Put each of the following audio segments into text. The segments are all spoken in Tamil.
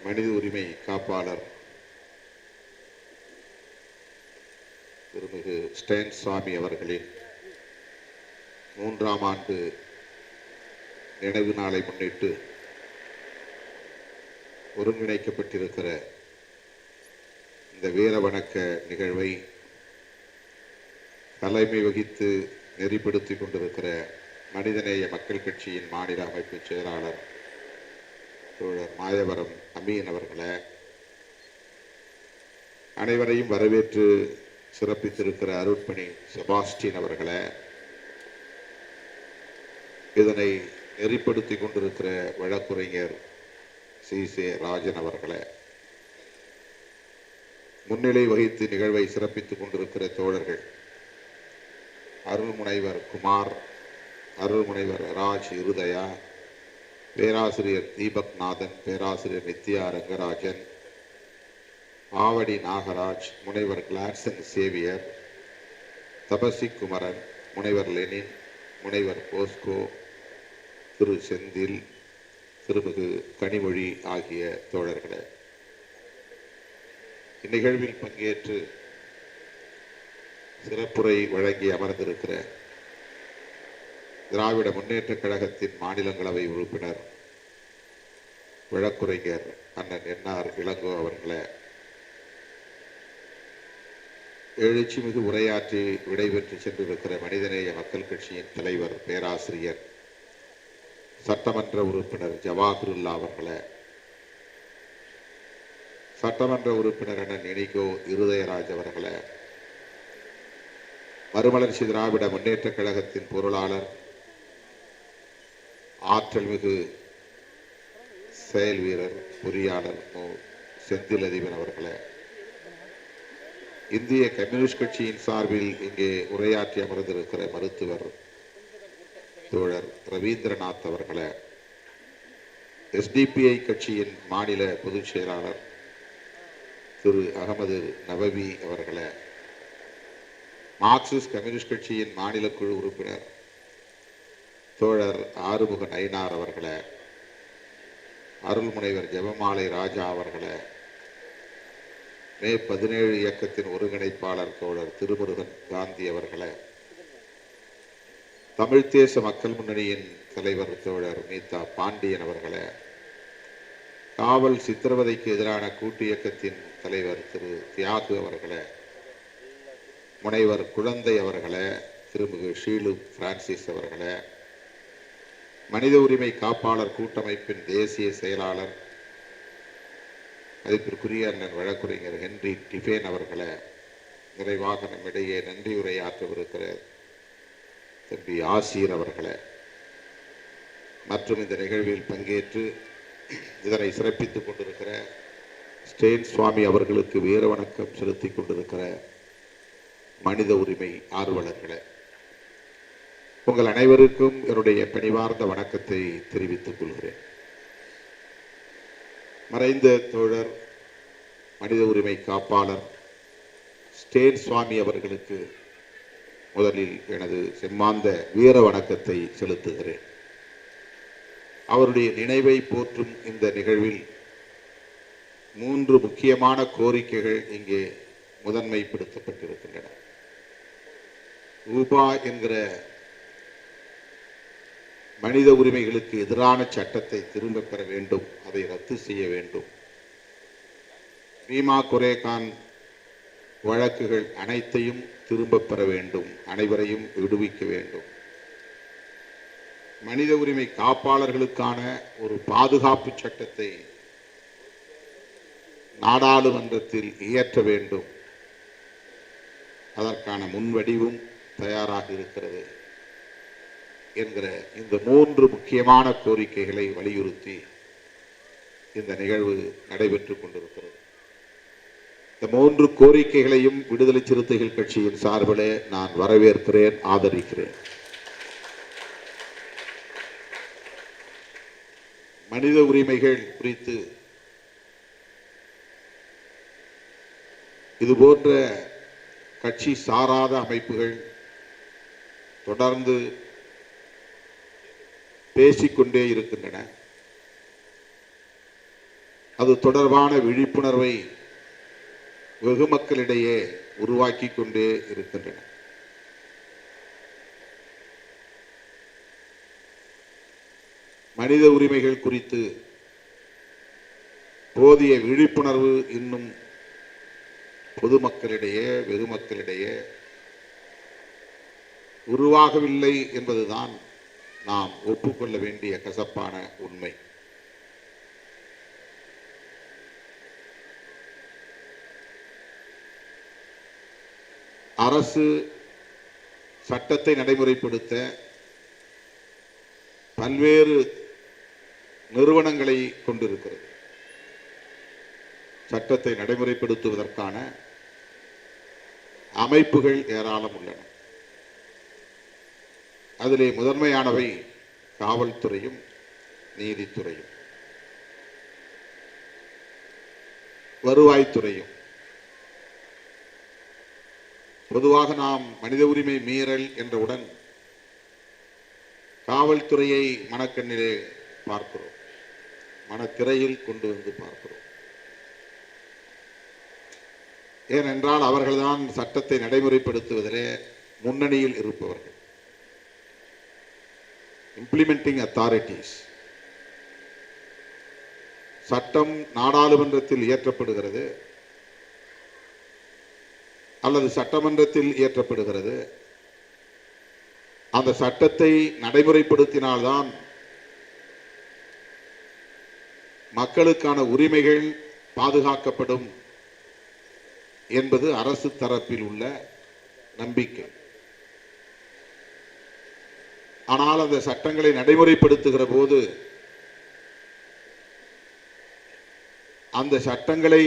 மனித உரிமை காப்பாளர் திருமிகு ஸ்டேன் சுவாமி அவர்களின் 3ஆம் ஆண்டு நினைவு நாளை முன்னிட்டு ஒருங்கிணைக்கப்பட்டிருக்கிற இந்த வீர வணக்க நிகழ்வை தலைமை வகித்து நெறிப்படுத்திக் கொண்டிருக்கிற மனிதநேய மக்கள் கட்சியின் மாநில அமைப்பு செயலாளர் தோழர் மாயவரம் அமீன் அவர்களே, அனைவரையும் வரவேற்று சிறப்பித்திருக்கிற அருட்பணி செபாஸ்டின் அவர்களே, இதனை நெறிப்படுத்திக் கொண்டிருக்கிற வழக்குரைஞர் சி.சே. ராஜன் அவர்களே, முன்னிலை வகித்து நிகழ்வை சிறப்பித்துக் கொண்டிருக்கிற தோழர்கள் அருள்முனைவர் குமார், அருள்முனைவர் ராஜ் இருதயா, பேராசிரியர் தீபக் நாதன், பேராசிரியர் நித்யா ரங்கராஜன், ஆவடி நாகராஜ், முனைவர் கிளாட்சன் சேவியர், தபசி குமரன், முனைவர் லெனின், முனைவர் போஸ்கோ, திரு செந்தில், திருமிகு கனிமொழி ஆகிய தோழர்களே, இந்நிகழ்வில் பங்கேற்று சிறப்புரை வழங்கி அமர்ந்திருக்கிற திராவிட முன்னேற்றக் கழகத்தின் மாநிலங்களவை உறுப்பினர் வழக்குரைஞர் அண்ணன் என்ஆர் இளங்கோ அவர்களே, எழுச்சிமிகு உரையாற்றி விடைபெற்று சென்றிருக்கிற மனிதநேய மக்கள் கட்சியின் தலைவர் பேராசிரியர் சட்டமன்ற உறுப்பினர் ஜவாஹருல்லா அவர்களே, சட்டமன்ற உறுப்பினர் அண்ணன் இனிகோ இருதயராஜ் அவர்களே, மறுமலர்ச்சி திராவிட முன்னேற்றக் கழகத்தின் பொருளாளர் ஆற்றல் மிகு செயல் வீரர் பொறியாளர் செந்தில் அதிபன் அவர்களே, இந்திய கம்யூனிஸ்ட் கட்சியின் சார்பில் இங்கே உரையாற்றி அமர்ந்திருக்கிற மருத்துவர் தோழர் ரவீந்திரநாத் அவர்களே, எஸ்டிபிஐ கட்சியின் மாநில பொதுச் செயலாளர் திரு அகமது நபவி அவர்களே, மார்க்சிஸ்ட் கம்யூனிஸ்ட் கட்சியின் மாநில குழு உறுப்பினர் தோழர் ஆறுமுக நயினார் அவர்களே, அருள்முனைவர் ஜெபமாலை ராஜா அவர்களே, மே 17 இயக்கத்தின் ஒருங்கிணைப்பாளர் தோழர் திருமுருகன் காந்தி அவர்களே, தமிழ் தேச மக்கள் முன்னணியின் தலைவர் தோழர் மீதா பாண்டியன் அவர்களே, காவல் சித்திரவதைக்கு எதிரான கூட்டு இயக்கத்தின் தலைவர் திரு தியாகு அவர்களே, முனைவர் குழந்தை அவர்களே, திருமிகு ஷீலு பிரான்சிஸ் அவர்களே, மனித உரிமை காப்பாளர் கூட்டமைப்பின் தேசிய செயலாளர் மதிப்பிற்குரிய அண்ணன் வழக்குரைஞர் ஹென்றி டிஃபேன் அவர்களே, நிறைவாக நம்மிடையே நன்றியுரையாற்றவிருக்கிற தம்பி ஆசிர் அவர்களே, மற்றும் இந்த நிகழ்வில் பங்கேற்று இதனை சிறப்பித்துக் கொண்டிருக்கிற ஸ்டேன் சுவாமி அவர்களுக்கு வீர வணக்கம் செலுத்திக் கொண்டிருக்கிற மனித உரிமை ஆர்வலர்களே, உங்கள் அனைவருக்கும் என்னுடைய பணிவார்ந்த வணக்கத்தை தெரிவித்துக் கொள்கிறேன். மறைந்த தோழர் மனித உரிமை காப்பாளர் ஸ்டேன் சுவாமி அவர்களுக்கு முதலில் எனது செம்மாந்த வீர வணக்கத்தை செலுத்துகிறேன். அவருடைய நினைவை போற்றும் இந்த நிகழ்வில் 3 முக்கியமான கோரிக்கைகள் இங்கே முதன்மைப்படுத்தப்பட்டிருக்கின்றன. ஊபா என்கிற மனித உரிமைகளுக்கு எதிரான சட்டத்தை திரும்ப பெற வேண்டும், அதை ரத்து செய்ய வேண்டும். பீமா குரேகான் வழக்குகள் அனைத்தையும் திரும்ப பெற வேண்டும், அனைவரையும் விடுவிக்க வேண்டும். மனித உரிமை காப்பாளர்களுக்கான ஒரு பாதுகாப்பு சட்டத்தை நாடாளுமன்றத்தில் இயற்ற வேண்டும். அதற்கான முன்வடிவும் தயாராக இருக்கிறது என்கிற இந்த 3 முக்கியமான கோரிக்கைகளை வலியுறுத்தி இந்த நிகழ்வு நடைபெற்றுக் கொண்டிருக்கிறது. இந்த 3 கோரிக்கைகளையும் விடுதலை சிறுத்தைகள் கட்சியின் சார்பிலே நான் வரவேற்கிறேன், ஆதரிக்கிறேன். மனித உரிமைகள் குறித்து இதுபோன்ற கட்சி சாராத அமைப்புகள் தொடர்ந்து பேசிக்கொண்டே இருக்கின்றன. அது தொடர்பான விழிப்புணர்வை வெகு மக்களிடையே உருவாக்கி கொண்டே இருக்கின்றன. மனித உரிமைகள் குறித்து போதிய விழிப்புணர்வு இன்னும் பொதுமக்களிடையே வெகு மக்களிடையே உருவாகவில்லை என்பதுதான் நாம் ஒப்புக்கொள்ள வேண்டிய கசப்பான உண்மை. அரசு சட்டத்தை நடைமுறைப்படுத்த பல்வேறு நிறுவனங்களை கொண்டிருக்கிறது. சட்டத்தை நடைமுறைப்படுத்துவதற்கான அமைப்புகள் ஏராளம் உள்ளன. அதிலே முதன்மையானவை காவல்துறையும் நீதித்துறையும் வருவாய்த்துறையும். பொதுவாக நாம் மனித உரிமை மீறல் என்றவுடன் காவல்துறையை மனக்கண்ணிலே பார்க்கிறோம், மனத்திரையில் கொண்டு வந்து பார்க்கிறோம். ஏனென்றால் அவர்கள்தான் சட்டத்தை நடைமுறைப்படுத்துவதிலே முன்னணியில் இருப்பவர்கள். Implementing authorities. சட்டம் நாடாளுமன்றத்தில் இயற்றப்படுகிறது அல்லது சட்டமன்றத்தில் இயற்றப்படுகிறது. அந்த சட்டத்தை நடைமுறைப்படுத்தினால்தான் மக்களுக்கான உரிமைகள் பாதுகாக்கப்படும் என்பது அரசு தரப்பில் உள்ள நம்பிக்கை. ஆனால் அந்த சட்டங்களை நடைமுறைப்படுத்துகிற போது அந்த சட்டங்களை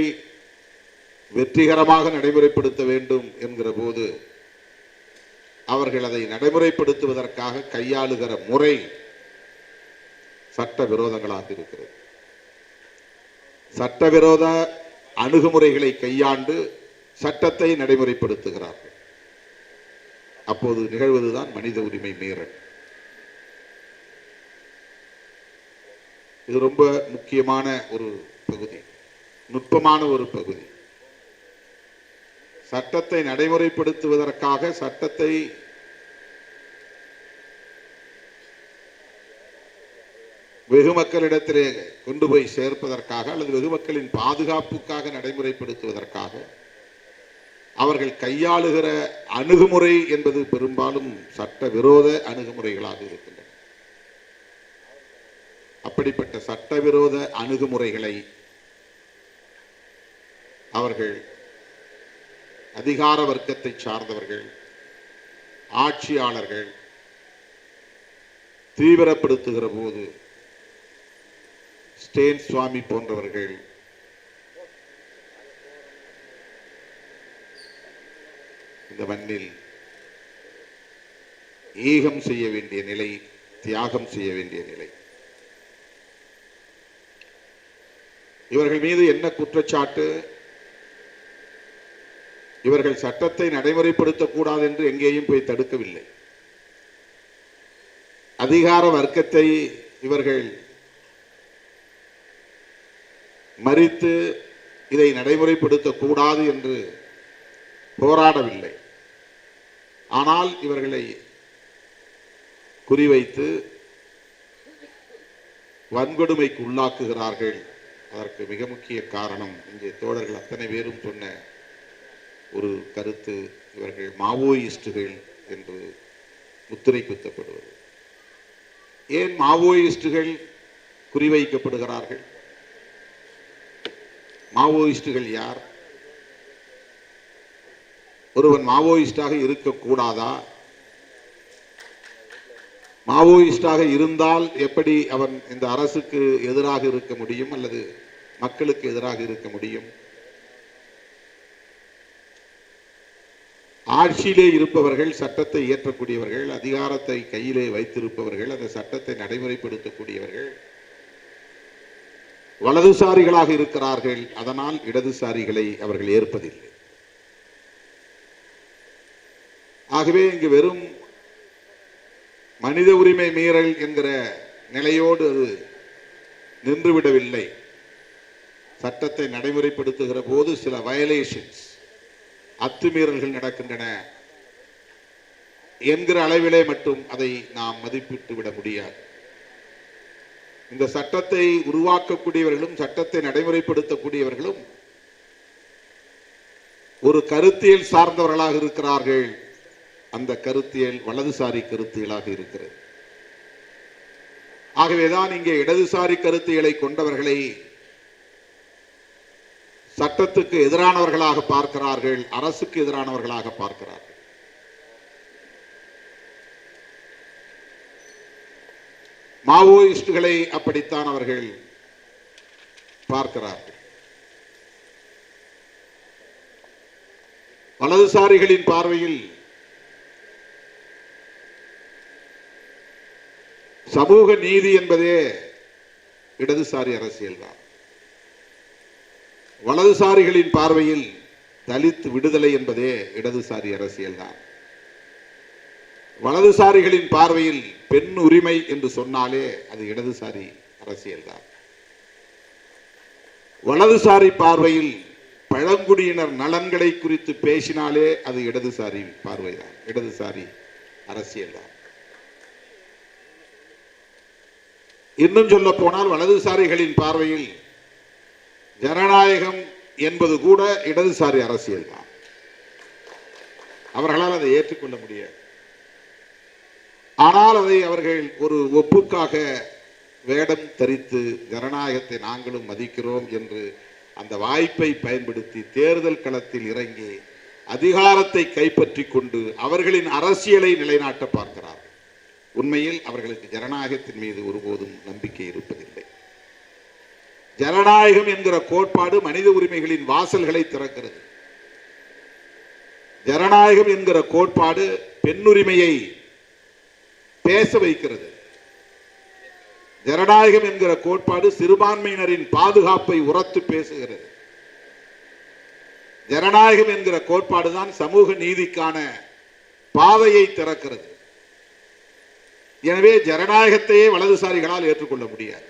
வெற்றிகரமாக நடைமுறைப்படுத்த வேண்டும் என்கிற போது அவர்கள் அதை நடைமுறைப்படுத்துவதற்காக கையாளுகிற முறை சட்ட விரோதங்களாக இருக்கிறது. சட்டவிரோத அணுகுமுறைகளை கையாண்டு சட்டத்தை நடைமுறைப்படுத்துகிறார்கள். அப்போது நிகழ்வதுதான் மனித உரிமை மீறல். இது ரொம்ப முக்கியமான ஒரு பகுதி, நுட்பமான ஒரு பகுதி. சட்டத்தை நடைமுறைப்படுத்துவதற்காக சட்டத்தை வெகு மக்களிடத்திலே கொண்டு போய் சேர்ப்பதற்காக அல்லது வெகு மக்களின் பாதுகாப்புக்காக நடைமுறைப்படுத்துவதற்காக அவர்கள் கையாளுகிற அணுகுமுறை என்பது பெரும்பாலும் சட்டவிரோத அணுகுமுறைகளாக இருக்கின்றன. அப்படிப்பட்ட சட்டவிரோத அணுகுமுறைகளை அவர்கள் அதிகார வர்க்கத்தை சார்ந்தவர்கள், ஆட்சியாளர்கள் தீவிரப்படுத்துகிற போது ஸ்டேன் சுவாமி போன்றவர்கள் இந்த மண்ணில் ஈகம் செய்ய வேண்டிய நிலை, தியாகம் செய்ய வேண்டிய நிலை. இவர்கள் மீது என்ன குற்றச்சாட்டு? இவர்கள் சட்டத்தை நடைமுறைப்படுத்தக்கூடாது என்று எங்கேயும் போய் தடுக்கவில்லை. அதிகார வர்க்கத்தை இவர்கள் மறித்து இதை நடைமுறைப்படுத்தக்கூடாது என்று போராடவில்லை. ஆனால் இவர்களை குறிவைத்து வன்கொடுமைக்கு உள்ளாக்குகிறார்கள். அதற்கு மிக முக்கிய காரணம் இங்கே தோழர்கள் அத்தனை பேரும் சொன்ன ஒரு கருத்து, இவர்கள் மாவோயிஸ்டுகள் என்று முத்திரை குத்தப்படுவது. ஏன் மாவோயிஸ்டுகள் குறிவைக்கப்படுகிறார்கள்? மாவோயிஸ்டுகள் யார்? ஒருவன் மாவோயிஸ்டாக இருக்கக்கூடாதா? மாவோயிஸ்டாக இருந்தால் எப்படி அவன் இந்த அரசுக்கு எதிராக இருக்க முடியும் அல்லது மக்களுக்கு எதிராக இருக்க முடியும்? ஆட்சியிலே இருப்பவர்கள், சட்டத்தை இயற்றக்கூடியவர்கள், அதிகாரத்தை கையிலே வைத்திருப்பவர்கள், அந்த சட்டத்தை நடைமுறைப்படுத்தக்கூடியவர்கள் வலதுசாரிகளாக இருக்கிறார்கள். அதனால் இடதுசாரிகளை அவர்கள் ஏற்பதில்லை. ஆகவே இங்கு வெறும் மனித உரிமை மீறல் என்கிற நிலையோடு அது நின்றுவிடவில்லை. சட்டத்தை நடைமுறைப்படுத்துகிற போது சில வயலேஷன்ஸ், அத்துமீறல்கள் நடக்கின்றன என்கிற அளவிலே மட்டும் அதை நாம் மதிப்பிட்டு விட முடியாது. இந்த சட்டத்தை உருவாக்கக்கூடியவர்களும் சட்டத்தை நடைமுறைப்படுத்தக்கூடியவர்களும் ஒரு கருத்தியல் சார்ந்தவர்களாக இருக்கிறார்கள். அந்த கருத்தியல் வலதுசாரி கருத்தியலாக இருக்கிறது. ஆகவேதான் இங்கே இடதுசாரி கருத்தியலை கொண்டவர்களை சட்டத்துக்கு எதிரானவர்களாக பார்க்கிறார்கள், அரசுக்கு எதிரானவர்களாக பார்க்கிறார்கள். மாவோயிஸ்டுகளை அப்படித்தான் அவர்கள் பார்க்கிறார்கள். வலதுசாரிகளின் பார்வையில் சமூக நீதி என்பதே இடதுசாரி அரசியல் தான். வலதுசாரிகளின் பார்வையில் தலித் விடுதலை என்பதே இடதுசாரி அரசியல் தான். வலதுசாரிகளின் பார்வையில் பெண் உரிமை என்று சொன்னாலே அது இடதுசாரி அரசியல் தான். வலதுசாரி பார்வையில் பழங்குடியினர் நலன்களை குறித்து பேசினாலே அது இடதுசாரி பார்வைதான், இடதுசாரி அரசியல் தான். இன்னும் சொல்ல போனால் வலதுசாரிகளின் பார்வையில் ஜனநாயகம் என்பது கூட இடதுசாரி அரசியல் தான். அவர்களால் அதை ஏற்றுக்கொள்ள முடியாது. ஆனால் அதை அவர்கள் ஒரு ஒப்புக்காக வேடம் தரித்து ஜனநாயகத்தை நாங்களும் மதிக்கிறோம் என்று அந்த வாய்ப்பை பயன்படுத்தி தேர்தல் களத்தில் இறங்கி அதிகாரத்தை கைப்பற்றி கொண்டு அவர்களின் அரசியலை நிலைநாட்ட பார்க்கிறார்கள். உண்மையில் அவர்களுக்கு ஜனநாயகத்தின் மீது ஒருபோதும் நம்பிக்கை இருப்பதில்லை. ஜனநாயகம் என்கிற கோட்பாடு மனித உரிமைகளின் வாசல்களை திறக்கிறது. ஜனநாயகம் என்கிற கோட்பாடு பெண்ணுரிமையை பேச வைக்கிறது. ஜனநாயகம் என்கிற கோட்பாடு சிறுபான்மையினரின் பாதுகாப்பை உரத்து பேசுகிறது. ஜனநாயகம் என்கிற கோட்பாடுதான் சமூக நீதிக்கான பாதையை திறக்கிறது. எனவே ஜனநாயகத்தையே வலதுசாரிகளால் ஏற்றுக்கொள்ள முடியாது.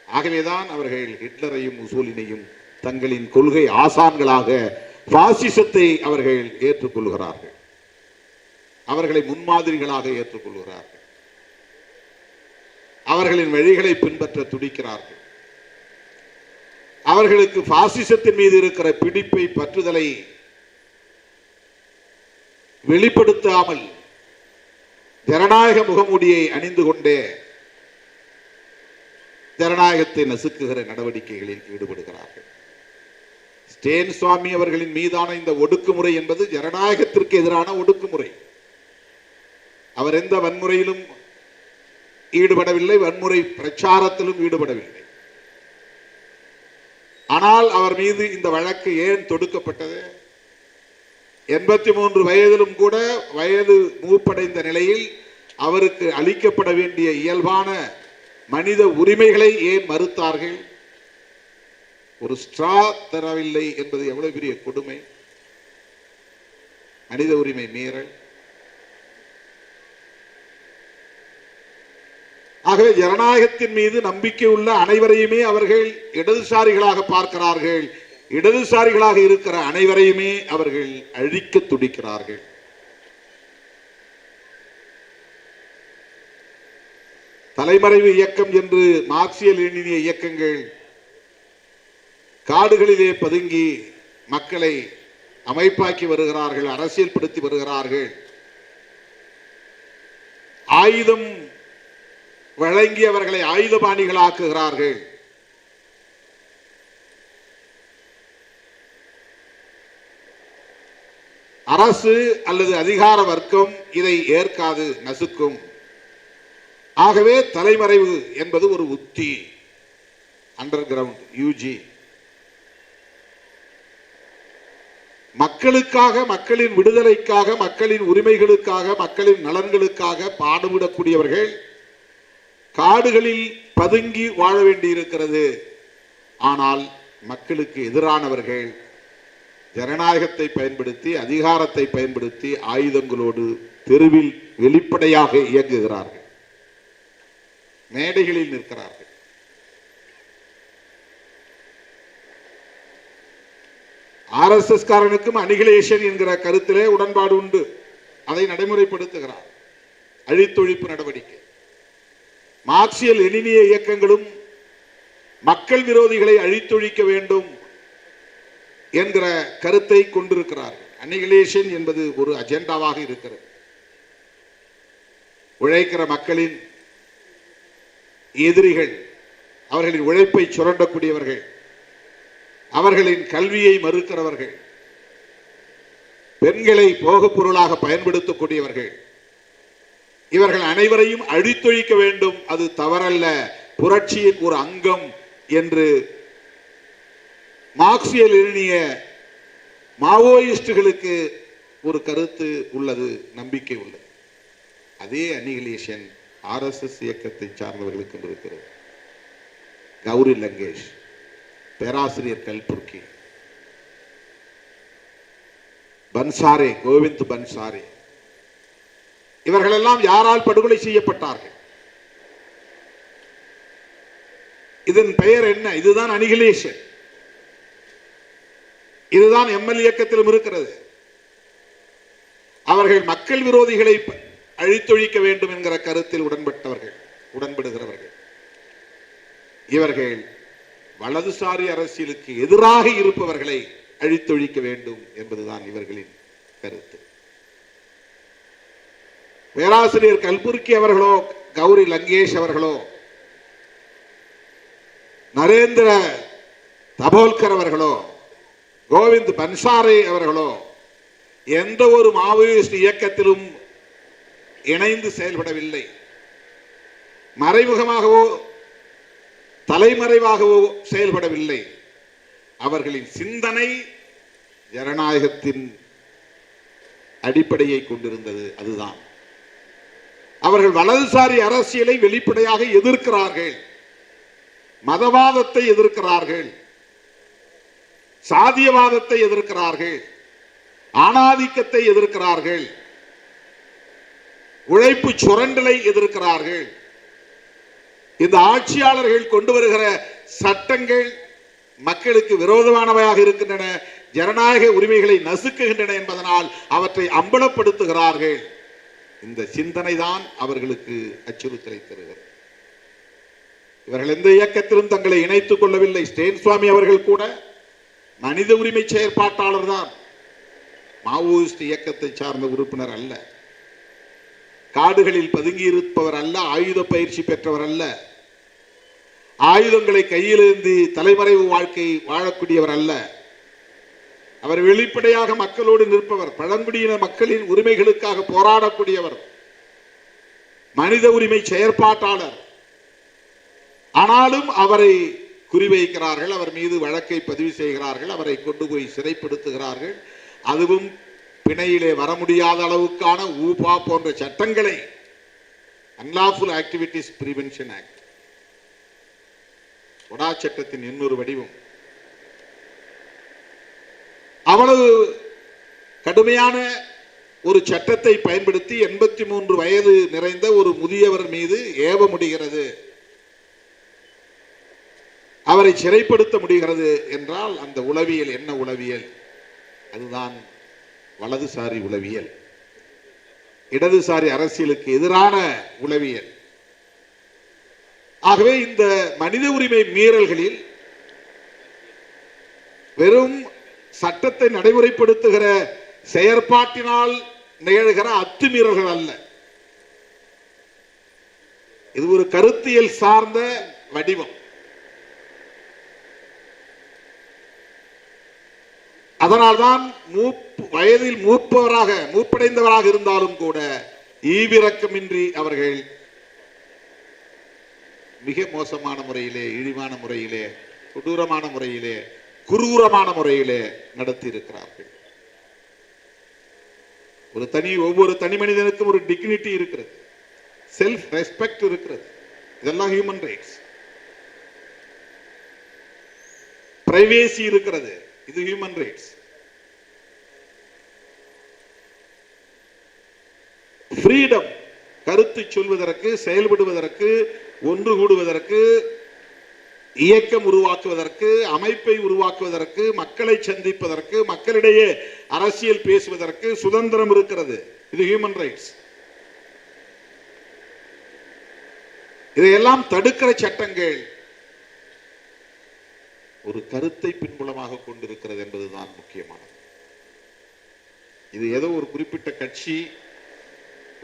ஆகவேதான் அவர்கள் ஹிட்லரையும் முசோலினையும் தங்களின் கொள்கை ஆசான்களாக பாசிசத்தை அவர்கள் ஏற்றுக்கொள்கிறார்கள். அவர்களை முன்மாதிரிகளாக ஏற்றுக்கொள்கிறார்கள். அவர்களின் வழிகளை பின்பற்ற துடிக்கிறார்கள். அவர்களுக்கு பாசிசத்தின் மீது இருக்கிற பிடிப்பை, பற்றுதலை வெளிப்படுத்தாமல் ஜனநாயக முகமூடியை அணிந்து கொண்டே ஜனநாயகத்தை நசுக்குகிற நடவடிக்கைகளில் ஈடுபடுகிறார்கள். ஸ்டேன் சுவாமி அவர்களின் மீதான இந்த ஒடுக்குமுறை என்பது ஜனநாயகத்திற்கு எதிரான ஒடுக்குமுறை. அவர் எந்த வன்முறையிலும் ஈடுபடவில்லை, வன்முறை பிரச்சாரத்திலும் ஈடுபடவில்லை. ஆனால் அவர் மீது இந்த வழக்கு ஏன் தொடுக்கப்பட்டது? 83 வயதிலும் கூட வயது மூப்படைந்த நிலையில் அவருக்கு அளிக்கப்பட வேண்டிய இயல்பான மனித உரிமைகளை ஏன் மறுத்தார்கள்? ஒரு ஸ்ட்ரா தரவில்லை என்பது எவ்வளவு பெரிய கொடுமை! மனித உரிமை மீறல். ஆகவே ஜனநாயகத்தின் மீது நம்பிக்கை உள்ள அனைவரையுமே அவர்கள் இடதுசாரிகளாக பார்க்கிறார்கள். இடதுசாரிகளாக இருக்கிற அனைவரையுமே அவர்கள் அழிக்க துடிக்கிறார்கள். தலைமறைவு இயக்கம் என்று மார்க்சிய லெனினிய இயக்கங்கள் காடுகளிலே பதுங்கி மக்களை அமைப்பாக்கி வருகிறார்கள், அரசியல்படுத்தி வருகிறார்கள். ஆயுதம் வழங்கி அவர்களை ஆயுதபாணிகளாக்குகிறார்கள். அரசு அல்லது அதிகார வர்க்கம் இதை ஏற்காது, நசுக்கும். ஆகவே தலைமறைவு என்பது ஒரு உத்தி, அண்டர் கிரவுண்ட், யூஜி. மக்களுக்காக, மக்களின் விடுதலைக்காக, மக்களின் உரிமைகளுக்காக, மக்களின் நலன்களுக்காக பாடுபடக்கூடியவர்கள் காடுகளில் பதுங்கி வாழ வேண்டியிருக்கிறது. ஆனால் மக்களுக்கு எதிரானவர்கள் ஜனநாயகத்தை பயன்படுத்தி, அதிகாரத்தை பயன்படுத்தி ஆயுதங்களோடு தெருவில் வெளிப்படையாக இயங்குகிறார்கள், மேடைகளில் நிற்கிறார்கள். RSS காரனுக்கும் அனிகிலேஷன் என்கிற கருத்திலே உடன்பாடு உண்டு. அதை நடைமுறைப்படுத்துகிறார். அழித்தொழிப்பு நடவடிக்கை. மார்க்சிய லெனினிய இயக்கங்களும் மக்கள் விரோதிகளை அழித்தொழிக்க வேண்டும் என்கிற கருத்தை கொண்டிருக்கிறார். அனிகிலேஷன் என்பது ஒரு அஜெண்டாவாக இருக்கிறது. உழைக்கிற மக்களின் எதிரிகள், அவர்களின் உழைப்பை சுரண்டக்கூடியவர்கள், அவர்களின் கல்வியை மறுக்கிறவர்கள், பெண்களை போகப் பொருளாக பயன்படுத்தக்கூடியவர்கள், இவர்கள் அனைவரையும் அழித்தொழிக்க வேண்டும். அது தவறல்ல, புரட்சியின் ஒரு அங்கம் என்று மார்க்சிய லெனினிய மாவோயிஸ்டுகளுக்கு ஒரு கருத்து உள்ளது, நம்பிக்கை உள்ளது. அதே அனிகிலேஷன் RSS இயக்கத்தை சார்ந்தவர்களுக்கு இருக்கிறது. கௌரி லங்கேஷ், பேராசிரியர் கல்புர்கி, பன்சாரே, கோவிந்த் பன்சாரே, இவர்களெல்லாம் யாரால் படுகொலை செய்யப்பட்டார்கள்? இதன் பெயர் என்ன? இதுதான் அனிகிலேஷன். இதுதான் ML இயக்கத்திலும் இருக்கிறது. அவர்கள் மக்கள் விரோதிகளை அழித்தொழிக்க வேண்டும் என்கிற கருத்தில் உடன்படுகிறவர்கள். இவர்கள் வலதுசாரி அரசியலுக்கு எதிராக இருப்பவர்களை அழித்தொழிக்க வேண்டும் என்பதுதான் இவர்களின் கருத்து. பேராசிரியர் கல்புர்கி அவர்களோ, கௌரி லங்கேஷ் அவர்களோ, நரேந்திர தபோல்கர் அவர்களோ, கோவிந்த் பன்சாரே அவர்களோ எந்த ஒரு மாவோயிஸ்ட் இயக்கத்திலும் இணைந்து செயல்படவில்லை. மறைமுகமாகவோ தலைமறைவாகவோ செயல்படவில்லை. அவர்களின் சிந்தனை ஜனநாயகத்தின் அடிப்படையை கொண்டிருந்தது. அதுதான் அவர்கள் வலதுசாரி அரசியலை வெளிப்படையாக எதிர்க்கிறார்கள், மதவாதத்தை எதிர்க்கிறார்கள், சாதியவாதத்தை எதிர்க்கிறார்கள், ஆணாதிக்கத்தை எதிர்க்கிறார்கள், உழைப்பு சுரண்டலை எதிர்க்கிறார்கள். இந்த ஆட்சியாளர்கள் கொண்டு வருகிற சட்டங்கள் மக்களுக்கு விரோதமானவையாக இருக்கின்றன, ஜனநாயக உரிமைகளை நசுக்குகின்றன என்பதனால் அவற்றை அம்பலப்படுத்துகிறார்கள். இந்த சிந்தனை தான் அவர்களுக்கு அச்சுறுத்தலை தருகிறது. இவர்கள் எந்த இயக்கத்திலும் தங்களை இணைத்துக் கொள்ளவில்லை. ஸ்டேன் சுவாமி அவர்கள் கூட மனித உரிமை செயற்பாட்டாளர் தான், மாவோயிஸ்ட் இயக்கத்தை சார்ந்த உறுப்பினர் அல்ல. காடுகளில் பதுங்கி இருப்பவர் அல்ல, ஆயுத பயிற்சி பெற்றவர் அல்ல, ஆயுதங்களை கையிலிருந்து தலைமறைவு வாழ்க்கை வாழக்கூடியவர் அல்ல. அவர் வெளிப்படையாக மக்களோடு நிற்பவர், பழங்குடியின மக்களின் உரிமைகளுக்காக போராடக்கூடியவர், மனித உரிமை செயற்பாட்டாளர். ஆனாலும் அவரை குறிவைக்கிறார்கள், அவர் மீது வழக்கை பதிவு செய்கிறார்கள், அவரை கொண்டு போய் சிறைப்படுத்துகிறார்கள். அதுவும் பிணையிலே வர முடியாத அளவுக்கான ஊபா போன்ற சட்டங்களை, அன்லாஃபுல் ஆக்டிவிட்டிஸ் பிரிவென்ஷன் ஆக்ட், கொடா சட்டத்தின் இன்னொரு வடிவம். அவ்வளவு கடுமையான ஒரு சட்டத்தை பயன்படுத்தி 83 வயது நிறைந்த ஒரு முதியவர் மீது ஏவ முடிகிறது, அவரை சிறைப்படுத்த முடிகிறது என்றால் அந்த உளவியல் என்ன உளவியல்? அதுதான் வலதுசாரி உளவியல், இடதுசாரி அரசியலுக்கு எதிரான உளவியல். ஆகவே இந்த மனித உரிமை மீறல்களில் வெறும் சட்டத்தை நடைமுறைப்படுத்துகிற செயற்பாட்டினால் நிகழ்கிற அத்துமீறல்கள் அல்ல, இது ஒரு கருத்தியல் சார்ந்த வடிவம். அதனால்தான் வயதில் மூப்படைந்தவராக இருந்தாலும் கூட ஈவிரக்கமின்றி அவர்கள் மிக மோசமான முறையிலே, இழிவான முறையிலே, கொடூரமான முறையிலே, குரூரமான முறையிலே நடத்தி இருக்கிறார்கள். ஒவ்வொரு தனி மனிதனுக்கும் ஒரு டிக்னிட்டி இருக்கிறது, செல்ஃப் ரெஸ்பெக்ட் இருக்கிறது. இதெல்லாம் ஹியூமன் ரைட்ஸ். பிரைவேசி இருக்கிறது, இது ஹியூமன் ரைட்ஸ். ஃப்ரீடம், கருத்து சொல்வதற்கு, செயல்படுவதற்கு, ஒன்று கூடுவதற்கு, இயக்கம் உருவாக்குவதற்கு, அமைப்பை உருவாக்குவதற்கு, மக்களை சந்திப்பதற்கு, மக்களிடையே அரசியல் பேசுவதற்கு சுதந்திரம் இருக்கிறது. இது ஹியூமன் ரைட்ஸ். இதையெல்லாம் தடுக்கிற சட்டங்கள் ஒரு கருத்தை பின்புலமாக கொண்டிருக்கிறது என்பதுதான் முக்கியமானது. இது ஏதோ ஒரு குறிப்பிட்ட கட்சி,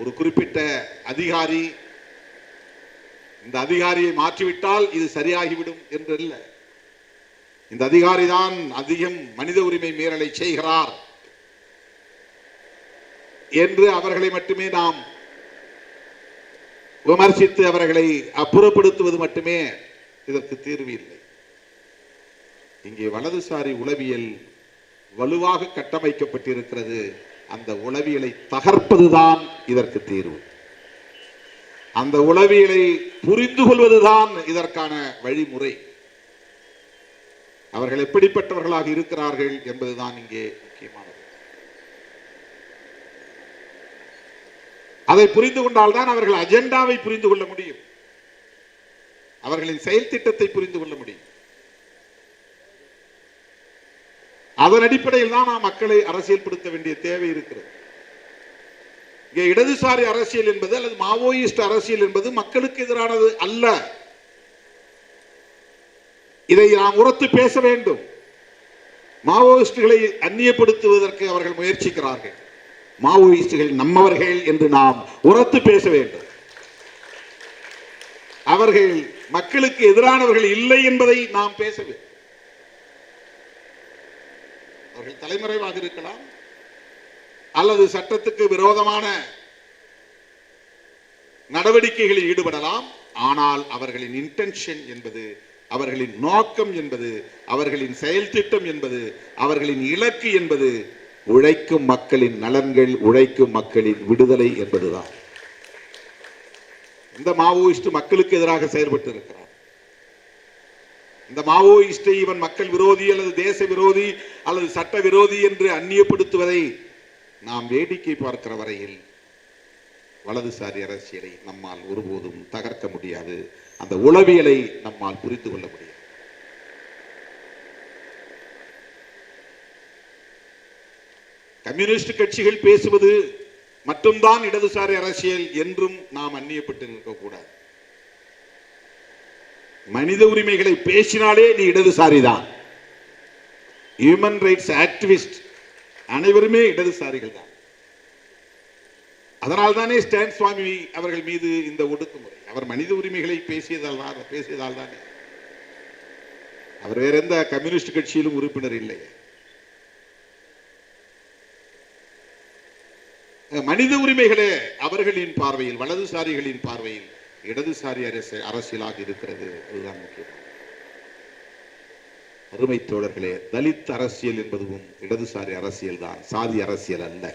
ஒரு குறிப்பிட்ட அதிகாரி, இந்த அதிகாரியை மாற்றிவிட்டால் இது சரியாகிவிடும் என்று அல்ல. இந்த அதிகாரி தான் அதிகம் மனித உரிமை மீறலை செய்கிறார் என்று அவர்களை மட்டுமே நாம் விமர்சித்து அவர்களை அப்புறப்படுத்துவது மட்டுமே இதற்கு தீர்வு இல்லை. இங்கே வலதுசாரி உளவியல் வலுவாக கட்டமைக்கப்பட்டிருக்கிறது. அந்த உளவியலை தகர்ப்பதுதான் இதற்கு தீர்வு. அந்த உளவியலை புரிந்து கொள்வதுதான் இதற்கான வழிமுறை. அவர்கள் எப்படிப்பட்டவர்களாக இருக்கிறார்கள் என்பதுதான் இங்கே முக்கியமானது. அதை புரிந்து கொண்டால்தான் அவர்கள் அஜெண்டாவை புரிந்து கொள்ள முடியும், அவர்களின் செயல் திட்டத்தை புரிந்து கொள்ள முடியும். அதன் அடிப்படையில் தான் நாம் மக்களை அரசியல்படுத்த வேண்டிய தேவை இருக்கிறது. இங்கே இடதுசாரி அரசியல் என்பது அல்லது மாவோயிஸ்ட் அரசியல் என்பது மக்களுக்கு எதிரானது அல்ல. இதை நாம் உரத்து பேச வேண்டும். மாவோயிஸ்டுகளை அந்நியப்படுத்துவதற்கு அவர்கள் முயற்சிக்கிறார்கள். மாவோயிஸ்டுகள் நம்மவர்கள் என்று நாம் உரத்து பேச வேண்டும். அவர்கள் மக்களுக்கு எதிரானவர்கள் இல்லை என்பதை நாம் பேச வேண்டும். அவர்கள் தலைமறைவாக இருக்கலாம் அல்லது சட்டத்துக்கு விரோதமான நடவடிக்கைகளில் ஈடுபடலாம். ஆனால் அவர்களின் இன்டென்ஷன் என்பது, அவர்களின் நோக்கம் என்பது, அவர்களின் செயல் திட்டம் என்பது, அவர்களின் இலக்கு என்பது உழைக்கும் மக்களின் நலன்கள், உழைக்கும் மக்களின் விடுதலை என்பதுதான். இந்த மாவோயிஸ்ட் மக்களுக்கு எதிராக செயல்பட்டு இருக்கிறார். இந்த மாவோயிஸ்டை இவன் மக்கள் விரோதி அல்லது தேச விரோதி அல்லது சட்ட விரோதி என்று அந்நியப்படுத்துவதை நாம் வேடிக்கை பார்க்கிற வரையில் வலதுசாரி அரசியலை நம்மால் ஒருபோதும் தகர்க்க முடியாது. அந்த உளவியலை நம்மால் புரிந்து கொள்ள முடியாது. கம்யூனிஸ்ட் கட்சிகள் பேசுவது மட்டும்தான் இடதுசாரி அரசியல் என்றும் நாம் அந்நியப்பட்டு நிற்கக்கூடாது. மனித உரிமைகளை பேசினாலே நீ இடதுசாரிதான். ஹியூமன் ரைட்ஸ் ஆக்டிவிஸ்ட் அனைவருமே இடதுசாரிகள் தான். அதனால் தானே ஸ்டான் சுவாமி அவர்கள் மீது இந்த ஒடுக்குமுறை. அவர் மனித உரிமைகளை பேசியதால் தானே. அவர் வேற எந்த கம்யூனிஸ்ட் கட்சியிலும் உறுப்பினர் இல்லை. மனித உரிமைகளே அவர்களின் பார்வையில், வலதுசாரிகளின் பார்வையில் இடதுசாரி அரசியலாக இருக்கிறது. அதுதான் முக்கியம். அருமை தோழர்களே, தலித் அரசியல் என்பதும் இடதுசாரி அரசியல் தான், சாதி அரசியல் அல்ல.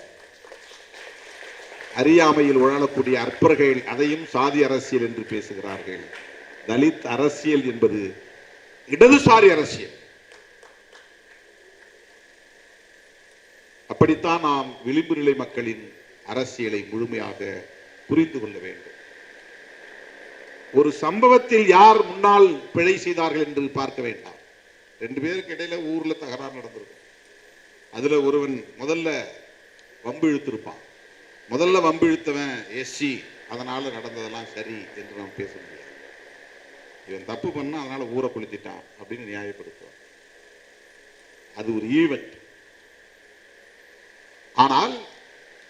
அறியாமையில் உழலக்கூடிய அற்பர்கள் அதையும் சாதி அரசியல் என்று பேசுகிறார்கள். தலித் அரசியல் என்பது இடதுசாரி அரசியல். அப்படித்தான் நாம் விளிம்பு நிலை மக்களின் அரசியலை முழுமையாக புரிந்து கொள்ள வேண்டும். ஒரு சம்பவத்தில் யார் முன்னால் பிழை செய்தார்கள் என்று பார்க்க வேண்டாம். ரெண்டு பேருக்கு இடையில ஊர்ல தகராறு நடந்திருக்கும். அதுல ஒருவன் முதல்ல வம்பு இழுத்திருப்பான். முதல்ல வம்பு இழுத்தவன் எஸ்சி, அதனால நடந்ததெல்லாம் சரி என்று நாம் பேச முடியாது. இவன் தப்பு பண்ணா அதனால ஊரை கொளுத்திட்டான் அப்படின்னு நியாயப்படுத்துவான். அது ஒரு ஈவென்ட். ஆனால்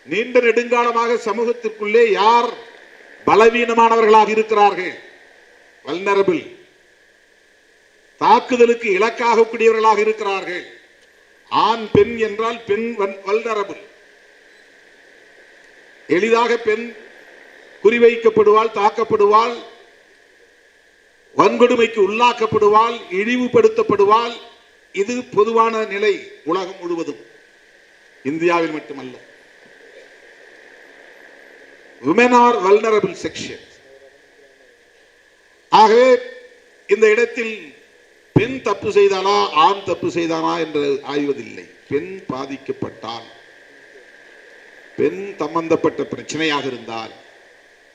நீண்ட நெடுங்காலமாக சமூகத்திற்குள்ளே யார் பலவீனமானவர்களாக இருக்கிறார்கள், வல்னரபிள், தாக்குதலுக்கு இலக்காகக்கூடியவர்களாக இருக்கிறார்கள். ஆண் பெண் என்றால் பெண் வல்னரபிள். எளிதாக பெண் குறிவைக்கப்படுவாள், தாக்கப்படுவாள், வன்கொடுமைக்கு உள்ளாக்கப்படுவாள், இழிவுபடுத்தப்படுவாள். இது பொதுவான நிலை உலகம் முழுவதும், இந்தியாவில் மட்டுமல்ல. women are vulnerable sections. ஆகவே இந்த இடத்தில் பெண் தப்பு செய்தானா ஆண் தப்பு செய்தானா என்று ஆய்வதில்லை. பெண் பாதிக்கப்பட்டால், பெண் சம்பந்தப்பட்ட பிரச்சனையாக இருந்தால்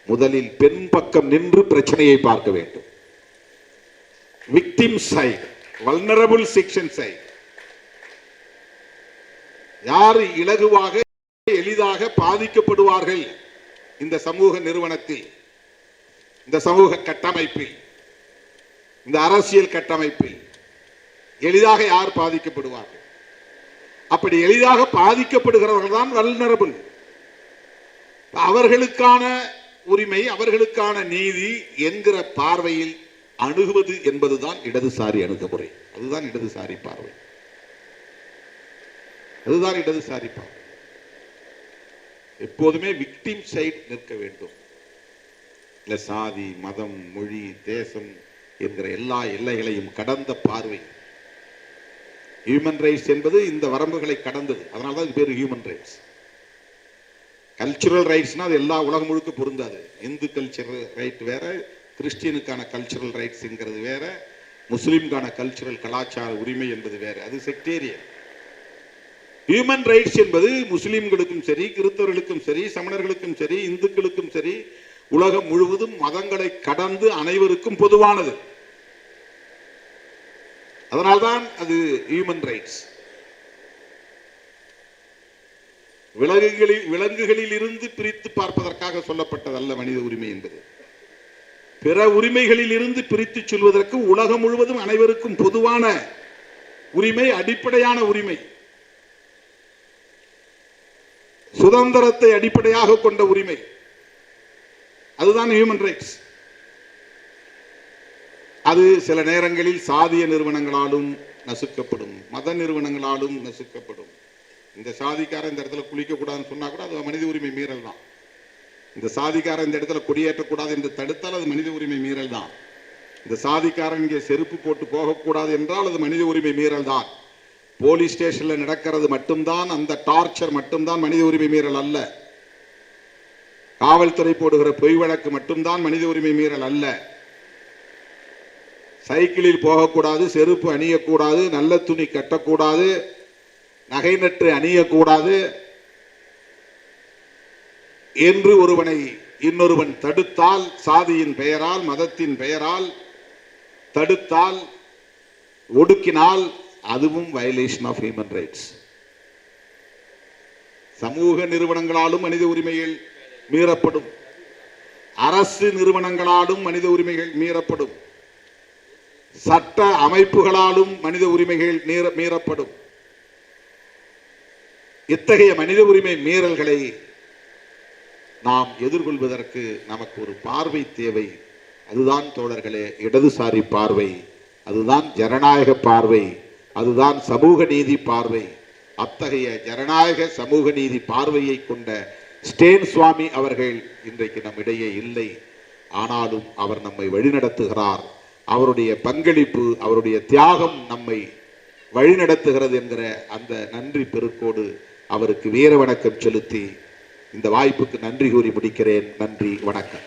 முதலில் பெண் பக்கம் நின்று பிரச்சனையை பார்க்க வேண்டும். Victim side, vulnerable section side. யார் இலகுவாக எளிதாக பாதிக்கப்படுவார்கள் இந்த சமூக நிறுவனத்தில், இந்த சமூக கட்டமைப்பில், இந்த அரசியல் கட்டமைப்பில் எளிதாக யார் பாதிக்கப்படுவார்கள்? அப்படி எளிதாக பாதிக்கப்படுகிறவர்கள் தான் வல்னரபிள். அவர்களுக்கான உரிமை, அவர்களுக்கான நீதி என்கிற பார்வையில் அணுகுவது என்பதுதான் இடதுசாரி அணுகுமுறை. அதுதான் இடதுசாரி பார்வை. அதுதான் இடதுசாரி பார்வை. எப்போதுமே விக்டிம் சைடு நிற்க வேண்டும். இல்ல சாதி, மதம், மொழி, தேசம் என்கிற எல்லா எல்லைகளையும் கடந்த பார்வை. ஹியூமன் ரைட்ஸ் என்பது இந்த வரம்புகளை கடந்தது. அதனால்தான் இது பேர் ஹியூமன் ரைட்ஸ். கல்ச்சுரல் ரைட்ஸ்னா அது எல்லா உலகம் முழுக்க பொருந்தாது. இந்து கல்ச்சரல் ரைட் வேற, கிறிஸ்டியனுக்கான கல்ச்சுரல் ரைட்ஸ்ங்கிறது வேற, முஸ்லீம்கான கல்ச்சுரல் கலாச்சார உரிமை என்பது வேற. அது செக்டேரியன். ஹியூமன் ரைட்ஸ் என்பது முஸ்லிம்களுக்கும் சரி, கிறிஸ்தவர்களுக்கும் சரி, சமணர்களுக்கும் சரி, இந்துக்களுக்கும் சரி, உலகம் முழுவதும் மதங்களை கடந்து அனைவருக்கும் பொதுவானது. அதனால்தான் அது ஹியூமன் ரைட்ஸ். விலங்குகளில் இருந்து பிரித்து பார்ப்பதற்காக சொல்லப்பட்டதல்ல மனித உரிமை என்பது. பிற உரிமைகளில் இருந்து பிரித்து சொல்வதற்கு உலகம் முழுவதும் அனைவருக்கும் பொதுவான உரிமை, அடிப்படையான உரிமை, சுதந்திரத்தை அடிப்படையாக கொண்ட உரிமை, அதுதான் ஹியூமன் ரைட்ஸ். அது சில நேரங்களில் சாதிய நிறுவனங்களாலும் நசுக்கப்படும், மத நிறுவனங்களாலும் நசுக்கப்படும். இந்த சாதிக்காரன் இந்த இடத்துல குளிக்க கூடாதுன்னு சொன்னா கூட அது மனித உரிமை மீறல் தான். இந்த சாதிக்காரன் இந்த இடத்துல கொடியேற்றக்கூடாது என்று தடுத்தால் அது மனித உரிமை மீறல் தான். இந்த சாதிக்காரன் இங்கே செருப்பு போட்டு போகக்கூடாது என்றால் அது மனித உரிமை மீறல் தான். போலீஸ் ஸ்டேஷன்ல நடக்கிறது மட்டும்தான், அந்த டார்ச்சர் மட்டும்தான் மனித உரிமை மீறல் அல்ல. காவல்துறை போடுகிற பொய் வழக்கு மட்டும்தான் மனித உரிமை மீறல் அல்ல. சைக்கிளில் போகக்கூடாது, செருப்பு அணியக்கூடாது, நல்ல துணி கட்டக்கூடாது, நகை நட்டு அணியக்கூடாது என்று ஒருவனை இன்னொருவன் தடுத்தால், சாதியின் பெயரால், மதத்தின் பெயரால் தடுத்தால், ஒடுக்கினால், அதுவும் வயலேஷன் ஆஃப் ஹியூமன் ரைட்ஸ். சமூக நிறுவனங்களாலும் மனித உரிமைகள் மீறப்படும், அரசு நிறுவனங்களாலும் மனித உரிமைகள் மீறப்படும், சட்ட அமைப்புகளாலும் மனித உரிமைகள் மீறப்படும். இத்தகைய மனித உரிமை மீறல்களை நாம் எதிர்கொள்வதற்கு நமக்கு ஒரு பார்வை தேவை. அதுதான் தோழர்களே இடதுசாரி பார்வை, அதுதான் ஜனநாயக பார்வை, அதுதான் சமூக நீதி பார்வை. அத்தகைய ஜனநாயக சமூக நீதி பார்வையை கொண்ட ஸ்டேன் சுவாமி அவர்கள் இன்றைக்கு நம்மிடையே இல்லை. ஆனாலும் அவர் நம்மை வழிநடத்துகிறார். அவருடைய பங்களிப்பு, அவருடைய தியாகம் நம்மை வழிநடத்துகிறது என்கிற அந்த நன்றி பெருக்கோடு அவருக்கு வீர வணக்கம் செலுத்தி இந்த வாய்ப்புக்கு நன்றி கூறி முடிக்கிறேன். நன்றி, வணக்கம்.